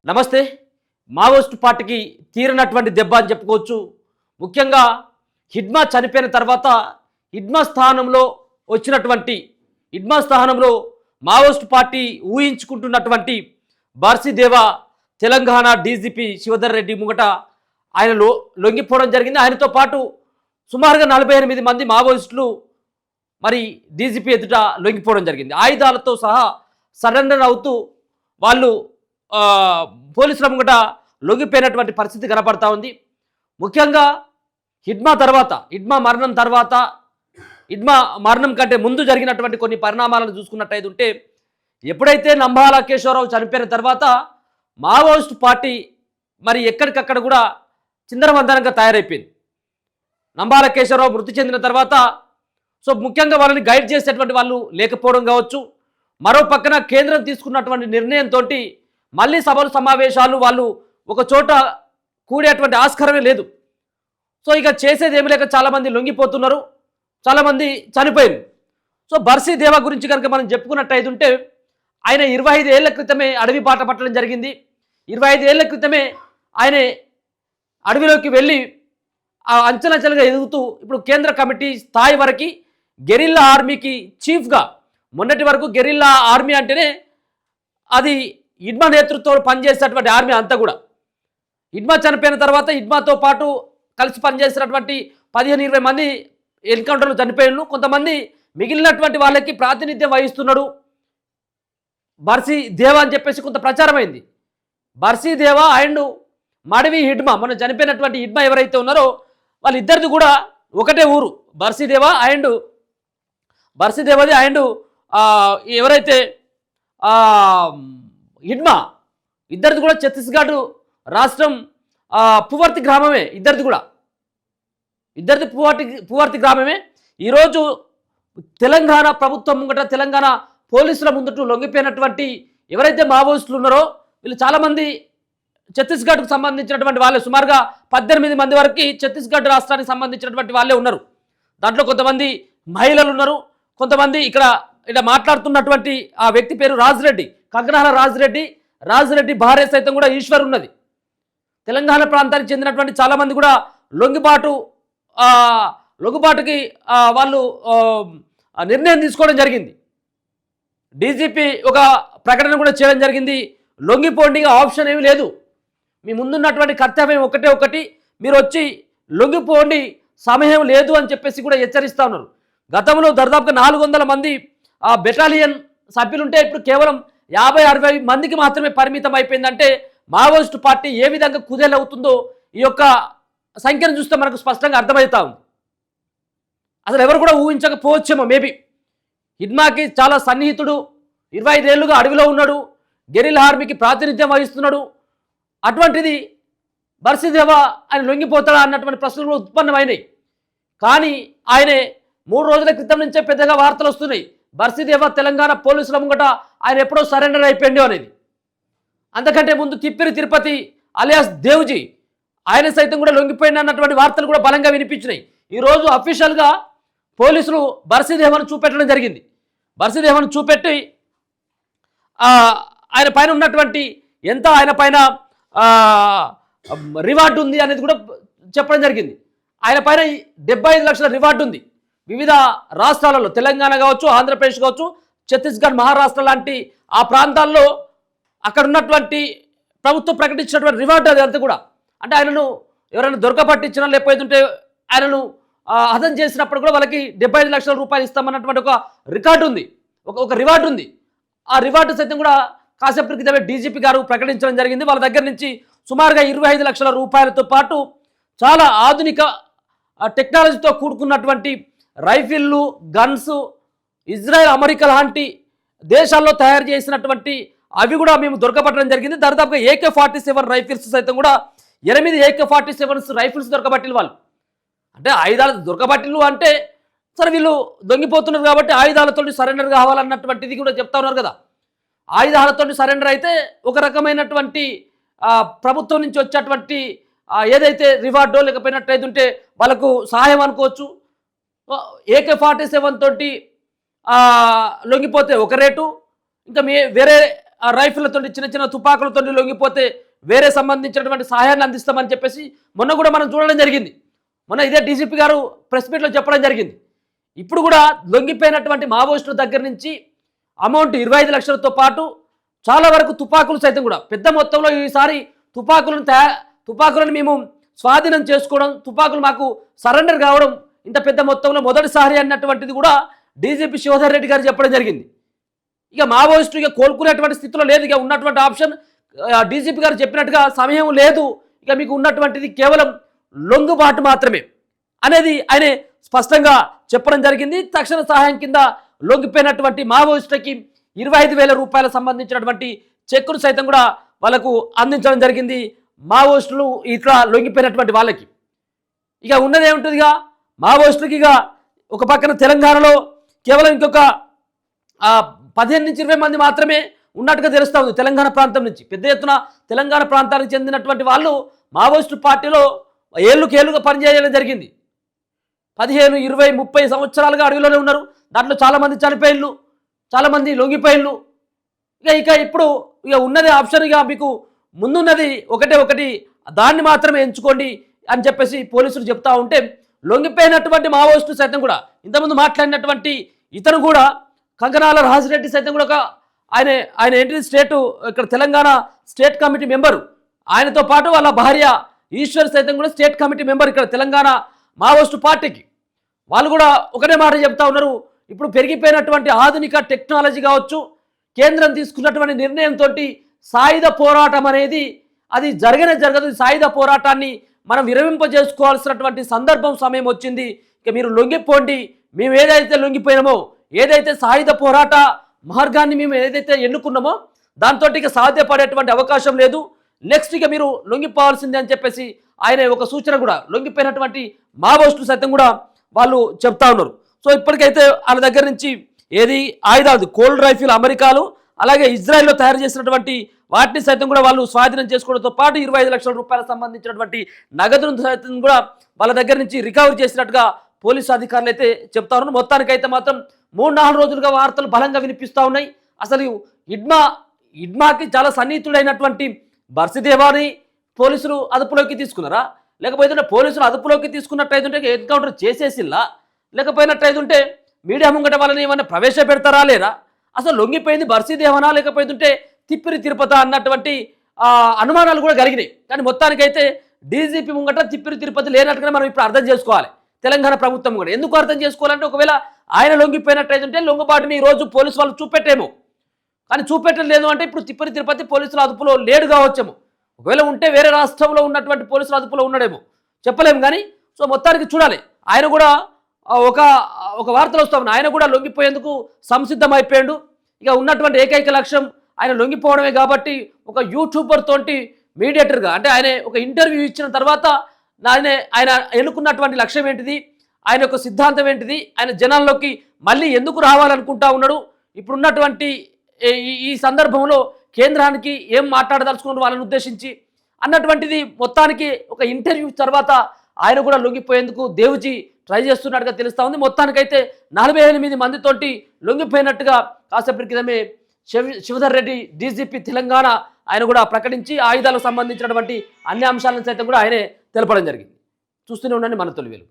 నమస్తే. మావోయిస్ట్ పార్టీకి తీరినటువంటి దెబ్బ అని చెప్పుకోవచ్చు. ముఖ్యంగా హిడ్మా చనిపోయిన తర్వాత హిడ్మా స్థానంలో మావోయిస్ట్ పార్టీ ఊహించుకుంటున్నటువంటి బార్సిదేవా తెలంగాణ డీజీపీ శివధర్ రెడ్డి ముంగట ఆయన లొంగిపోవడం జరిగింది. ఆయనతో పాటు సుమారుగా 48 మంది మావోయిస్టులు మరి డీజీపీ ఎదుట లొంగిపోవడం జరిగింది. ఆయుధాలతో సహా సరెండర్ అవుతూ వాళ్ళు పోలీసుల ముంగట లొంగిపోయినటువంటి పరిస్థితి కనపడతా ఉంది. ముఖ్యంగా హిడ్మా మరణం కంటే ముందు జరిగినటువంటి కొన్ని పరిణామాలను చూసుకున్నట్టయితే ఎప్పుడైతే నంబాల కేశవరావు చనిపోయిన తర్వాత మావోయిస్ట్ పార్టీ మరి ఎక్కడికక్కడ కూడా చిందరవందనంగా తయారైపోయింది. నంబాల కేశవరావు మృతి చెందిన తర్వాత ముఖ్యంగా వాళ్ళని గైడ్ చేసేటువంటి వాళ్ళు లేకపోవడం కావచ్చు. మరో పక్కన కేంద్రం తీసుకున్నటువంటి నిర్ణయంతో మళ్ళీ సభలు సమావేశాలు వాళ్ళు ఒక చోట కూడేటువంటి ఆస్కారమే లేదు. ఇక చేసేది ఏమి లేక చాలామంది లొంగిపోతున్నారు, చాలామంది చనిపోయారు. బార్సిదేవా గురించి కనుక మనం చెప్పుకున్నట్టయితే ఆయన 25 ఏళ్ల క్రితమే అడవి బాట పట్టడం జరిగింది. 25 ఏళ్ల క్రితమే ఆయన అడవిలోకి వెళ్ళి అంచెలంచెలుగా ఎదుగుతూ ఇప్పుడు కేంద్ర కమిటీ స్థాయి వరకు గెరిల్లా ఆర్మీకి చీఫ్గా, మొన్నటి వరకు గెరిల్లా ఆర్మీ అంటేనే అది హిడ్మా నేతృత్వంలో పనిచేసేటువంటి ఆర్మీ అంతా కూడా. హిడ్మా చనిపోయిన తర్వాత హిడ్మాతో పాటు కలిసి పనిచేసినటువంటి 15-20 మంది ఎన్కౌంటర్లు చనిపోయిన, కొంతమంది మిగిలినటువంటి వాళ్ళకి ప్రాతినిధ్యం వహిస్తున్నాడు బార్సిదేవా అని చెప్పేసి కొంత ప్రచారం అయింది. బార్సిదేవా అండ్ మడవి హిడ్మా, మనం చనిపోయినటువంటి హిడ్మా ఎవరైతే ఉన్నారో వాళ్ళిద్దరిది కూడా ఒకటే ఊరు. బార్సిదేవాది అండ్ ఎవరైతే హిడ్మా ఇద్దరిది కూడా ఛత్తీస్గఢ్ రాష్ట్రం పువర్తి గ్రామమే. ఇద్దరిది పువర్తి గ్రామమే. ఈరోజు తెలంగాణ ప్రభుత్వం ముంగట, తెలంగాణ పోలీసుల ముందుట లొంగిపోయినటువంటి ఎవరైతే మావోయిస్టులు ఉన్నారో వీళ్ళు చాలామంది ఛత్తీస్గఢ్కు సంబంధించినటువంటి వాళ్ళే. సుమారుగా 18 మంది వరకు ఛత్తీస్గఢ్ రాష్ట్రానికి సంబంధించినటువంటి వాళ్ళే ఉన్నారు. దాంట్లో కొంతమంది మహిళలు ఉన్నారు, కొంతమంది ఇక్కడ మాట్లాడుతున్నటువంటి ఆ వ్యక్తి పేరు రాజిరెడ్డి, కంకణాల రాజిరెడ్డి భార్య సైతం కూడా ఈశ్వర్ ఉన్నది. తెలంగాణ ప్రాంతానికి చెందినటువంటి చాలామంది కూడా లొంగుబాటుకి వాళ్ళు నిర్ణయం తీసుకోవడం జరిగింది. డీజీపీ ఒక ప్రకటన కూడా చేయడం జరిగింది. లొంగిపోండి, ఆప్షన్ ఏమీ లేదు, మీ ముందున్నటువంటి కర్తవ్యం ఒకటి, మీరు వచ్చి లొంగిపోండి, సమయం లేదు అని చెప్పేసి కూడా హెచ్చరిస్తూ ఉన్నారు. గతంలో దాదాపుగా 400 మంది బెటాలియన్ సభ్యులుంటే ఇప్పుడు కేవలం 50-60 మందికి మాత్రమే పరిమితం అయిపోయిందంటే మావోయిస్ట్ పార్టీ ఏ విధంగా కుదేలవుతుందో ఈ యొక్క సంఖ్యను చూస్తే మనకు స్పష్టంగా అర్థమవుతా ఉంది. అసలు ఎవరు కూడా ఊహించకపోవచ్చేమో. మేబీ హిడ్మాకి చాలా సన్నిహితుడు, 25 ఏళ్ళుగా అడవిలో ఉన్నాడు, గెరిల్లా ఆర్మీకి ప్రాతినిధ్యం వహిస్తున్నాడు. అటువంటిది బార్సిదేవా ఆయన లొంగిపోతాడా అన్నటువంటి ప్రశ్నలు ఉత్పన్నమైనాయి. కానీ ఆయనే 3 రోజుల క్రితం నుంచే పెద్దగా వార్తలు వస్తున్నాయి, బార్సిదేవా తెలంగాణ పోలీసుల ముంగట ఆయన ఎప్పుడో సరెండర్ అయిపోయింది అనేది. అంతకంటే ముందు తిరుపతి అలియాస్ దేవ్జీ ఆయన సైతం కూడా లొంగిపోయింది అన్నటువంటి వార్తలు కూడా బలంగా వినిపించినాయి. ఈరోజు అఫీషియల్గా పోలీసులు బార్సిదేవాను చూపెట్టడం జరిగింది. బార్సిదేవాను చూపెట్టి ఆయన పైన ఉన్నటువంటి ఎంత ఆయన పైన రివార్డు ఉంది అనేది కూడా చెప్పడం జరిగింది. ఆయన పైన 75 లక్షల రివార్డు ఉంది. వివిధ రాష్ట్రాలలో, తెలంగాణ కావచ్చు, ఆంధ్రప్రదేశ్ కావచ్చు, ఛత్తీస్గఢ్, మహారాష్ట్ర లాంటి ఆ ప్రాంతాల్లో అక్కడ ఉన్నటువంటి ప్రభుత్వం ప్రకటించినటువంటి రివార్డు అది అంతా కూడా. అంటే ఆయనను ఎవరైనా దొరకబట్టించినా లేకపోతే ఆయనను హతం చేసినప్పుడు కూడా వాళ్ళకి 75 లక్షల రూపాయలు ఇస్తామన్నటువంటి ఒక రికార్డు ఉంది, ఒక రివార్డు ఉంది. ఆ రివార్డు సైతం కూడా కాసేపు క్రితమే డీజీపీ గారు ప్రకటించడం జరిగింది. వాళ్ళ దగ్గర నుంచి సుమారుగా 25 లక్షల రూపాయలతో పాటు చాలా ఆధునిక టెక్నాలజీతో కూడుకున్నటువంటి రైఫిళ్ళు, గన్స్, ఇజ్రాయెల్, అమెరికా లాంటి దేశాల్లో తయారు చేసినటువంటి అవి కూడా మేము దొరకబట్టడం జరిగింది. దాదాపుగా AK-47 రైఫిల్స్ సైతం కూడా 8 AK-47 రైఫిల్స్ దొరకబట్టిన వాళ్ళు. అంటే ఆయుధాలు దొరకబట్టిలు అంటే సరే వీళ్ళు దొంగిపోతున్నారు కాబట్టి ఆయుధాలతో సరెండర్ కావాలన్నటువంటిది కూడా చెప్తా ఉన్నారు కదా. ఆయుధాలతో సరెండర్ అయితే ఒక రకమైనటువంటి ప్రభుత్వం నుంచి వచ్చేటువంటి ఏదైతే రివార్డో లేకపోయినట్టయితే వాళ్ళకు సహాయం అనుకోవచ్చు. AK-47 తోటి లొంగిపోతే ఒక రేటు, ఇంకా వేరే రైఫిళ్లతో చిన్న చిన్న తుపాకులతో లొంగిపోతే వేరే సంబంధించినటువంటి సహాయాన్ని అందిస్తామని చెప్పేసి మొన్న కూడా మనం చూడడం జరిగింది. మొన్న ఇదే డీజీపీ గారు ప్రెస్ మీట్లో చెప్పడం జరిగింది. ఇప్పుడు కూడా లొంగిపోయినటువంటి మావోయిస్టుల దగ్గర నుంచి అమౌంట్ 25 లక్షలతో పాటు చాలా వరకు తుపాకులు సైతం కూడా పెద్ద మొత్తంలో ఈసారి తుపాకులను మేము స్వాధీనం చేసుకోవడం, తుపాకులు మాకు సరెండర్ కావడం ఇంత పెద్ద మొత్తంలో మొదటిసారి అన్నటువంటిది కూడా డీజీపీ శివధర్ రెడ్డి గారు చెప్పడం జరిగింది. ఇక మావోయిస్టు ఇక కోలుకునేటువంటి స్థితిలో లేదు. ఇక ఉన్నటువంటి ఆప్షన్ డీజీపీ గారు చెప్పినట్టుగా సమయం లేదు, ఇక మీకు ఉన్నటువంటిది కేవలం లొంగుబాటు మాత్రమే అనేది ఆయన స్పష్టంగా చెప్పడం జరిగింది. తక్షణ సహాయం కింద లొంగిపోయినటువంటి మావోయిస్టులకి 25,000 రూపాయలకు సంబంధించినటువంటి చెక్కులు సైతం కూడా వాళ్ళకు అందించడం జరిగింది. మావోయిస్టులు ఇట్లా లొంగిపోయినటువంటి వాళ్ళకి ఇక ఉన్నది ఏముంటుందిగా మావోయిస్టులకి ఇక ఒక పక్కన తెలంగాణలో కేవలం ఇంకొక 15 నుంచి 20 మంది మాత్రమే ఉన్నట్టుగా తెలుస్తూ ఉంది. తెలంగాణ ప్రాంతం నుంచి పెద్ద ఎత్తున తెలంగాణ ప్రాంతానికి చెందినటువంటి వాళ్ళు మావోయిస్టు పార్టీలో ఏళ్ళుగా పనిచేయడం జరిగింది. 15, 20, 30 సంవత్సరాలుగా అడవిలోనే ఉన్నారు. దాంట్లో చాలామంది చనిపోయిళ్ళు, చాలామంది లొంగిపోయిళ్ళు. ఇక ఇప్పుడు ఇక ఉన్నది ఆప్షన్, ఇక మీకు ముందున్నది ఒకటి దాన్ని మాత్రమే ఎంచుకోండి అని చెప్పేసి పోలీసులు చెప్తా ఉంటే లొంగిపోయినటువంటి మావోయిస్టు సైతం కూడా ఇంతకుముందు మాట్లాడినటువంటి ఇతను కూడా కంకనాల రాజిరెడ్డి సైతం కూడా ఆయన ఏంటి ఇక్కడ తెలంగాణ స్టేట్ కమిటీ మెంబరు. ఆయనతో పాటు వాళ్ళ భార్య ఈశ్వర్ సైతం కూడా స్టేట్ కమిటీ మెంబర్ ఇక్కడ తెలంగాణ మావోయిస్టు పార్టీకి. వాళ్ళు కూడా ఒకటే మాట చెప్తా ఉన్నారు. ఇప్పుడు పెరిగిపోయినటువంటి ఆధునిక టెక్నాలజీ కావచ్చు, కేంద్రం తీసుకున్నటువంటి నిర్ణయంతో సాయుధ పోరాటం అనేది అది జరగదు. సాయుధ పోరాటాన్ని మనం విరమింపజేసుకోవాల్సినటువంటి సమయం వచ్చింది. ఇక మీరు లొంగిపోండి, మేము ఏదైతే లొంగిపోయినామో, ఏదైతే సాయుధ పోరాట మార్గాన్ని మేము ఏదైతే ఎన్నుకున్నామో దాంతో ఇక సాధ్యపడేటువంటి అవకాశం లేదు. నెక్స్ట్ ఇక మీరు లొంగిపోవాల్సిందే అని చెప్పేసి ఆయన ఒక సూచన కూడా లొంగిపోయినటువంటి మావోయిస్టులు సైతం కూడా వాళ్ళు చెప్తా ఉన్నారు. సో ఇప్పటికైతే వాళ్ళ దగ్గర నుంచి ఏది ఆయుధాలు, కోల్డ్ రైఫిల్ అమెరికాలు, అలాగే ఇజ్రాయెల్లో తయారు చేసినటువంటి వాటిని సైతం కూడా వాళ్ళు స్వాధీనం చేసుకోవడంతో పాటు 25 లక్షల రూపాయలకు సంబంధించినటువంటి నగదును సైతం కూడా వాళ్ళ దగ్గర నుంచి రికవరీ చేసినట్టుగా పోలీసు అధికారులు అయితే చెప్తా ఉన్నారు. మొత్తానికైతే మాత్రం 3-4 రోజులుగా వార్తలు బలంగా వినిపిస్తూ ఉన్నాయి. అసలు ఇడ్మాకి చాలా సన్నిహితుడైనటువంటి బర్సిదేవాని పోలీసులు అదుపులోకి తీసుకున్నారా, లేకపోతే పోలీసులు అదుపులోకి తీసుకున్నట్టయితుంటే ఎన్కౌంటర్ చేసేసిల్లా, లేకపోయినట్టయితుంటే మీడియా ముంగట వాళ్ళని ఏమైనా ప్రవేశపెడతారా లేదా, అసలు లొంగిపోయింది బర్సిదేవనా లేకపోతే తిప్పిరి తిరుపతి అన్నటువంటి అనుమానాలు కూడా కలిగినాయి. కానీ మొత్తానికైతే డీజీపీ ముంగట తిప్పిరి తిరుపతి లేనట్టుగా మనం ఇప్పుడు అర్థం చేసుకోవాలి. తెలంగాణ ప్రభుత్వం కూడా ఎందుకు అర్థం చేసుకోవాలంటే ఒకవేళ ఆయన లొంగిపోయినట్టయితే లొంగుబాటుని ఈరోజు పోలీసు వాళ్ళు చూపెట్టేమో, కానీ చూపెట్టలేదు అంటే ఇప్పుడు తిప్పిరి తిరుపతి పోలీసుల అదుపులో లేడు కావచ్చేమో. ఒకవేళ ఉంటే వేరే రాష్ట్రంలో ఉన్నటువంటి పోలీసుల అదుపులో ఉన్నాడేమో, చెప్పలేము. కానీ సో మొత్తానికి చూడాలి. ఆయన కూడా ఒక వార్తలు వస్తా ఉన్నాయి, ఆయన కూడా లొంగిపోయేందుకు సంసిద్ధమైపోయాడు. ఇక ఉన్నటువంటి ఏకైక లక్ష్యం ఆయన లొంగిపోవడమే. కాబట్టి ఒక యూట్యూబర్ తోటి మీడియేటర్గా అంటే ఆయన ఒక ఇంటర్వ్యూ ఇచ్చిన తర్వాత ఆయన ఎన్నుకున్నటువంటి లక్ష్యం ఏంటిది, ఆయన యొక్క సిద్ధాంతం ఏంటిది, ఆయన జనాల్లోకి మళ్ళీ ఎందుకు రావాలనుకుంటా ఉన్నాడు, ఇప్పుడున్నటువంటి ఈ సందర్భంలో కేంద్రానికి ఏం మాట్లాడదలుచుకున్నారు వాళ్ళని ఉద్దేశించి అన్నటువంటిది మొత్తానికి ఒక ఇంటర్వ్యూ తర్వాత ఆయన కూడా లొంగిపోయేందుకు దేవుజీ ట్రై చేస్తున్నట్టుగా తెలుస్తూ ఉంది. మొత్తానికైతే 48 మందితోటి లొంగిపోయినట్టుగా కాసేపటి క్రితమే శివధర్ రెడ్డి డీజీపీ తెలంగాణ ఆయన కూడా ప్రకటించి ఆయుధాలకు సంబంధించినటువంటి అన్ని అంశాలను సైతం కూడా ఆయనే తెలపడం జరిగింది. చూస్తూనే ఉండండి మన తొలి వెలుగు.